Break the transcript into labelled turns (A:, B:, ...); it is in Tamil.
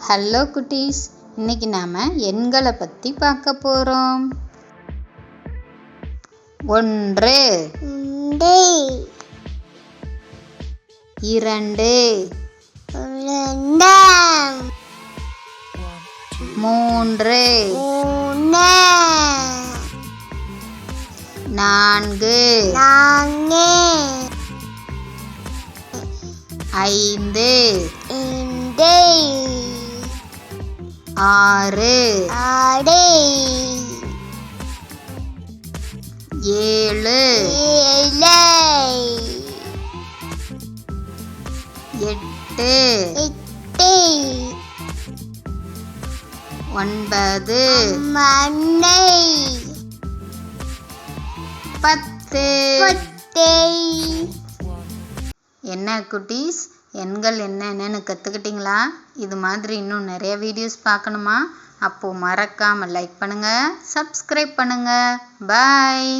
A: ஹலோ குட்டீஸ், இன்னைக்கு நாம எண்களை பத்தி பார்க்க போறோம். 1 2 3 4 5 6 7 8 9 10. என்ன குட்டீஸ், எண்கள் என்னென்னு கற்றுக்கிட்டீங்களா? இது மாதிரி இன்னும் நிறைய வீடியோஸ் பார்க்கணுமா? அப்போது மறக்காமல் லைக் பண்ணுங்கள், சப்ஸ்கிரைப் பண்ணுங்கள். பாய்.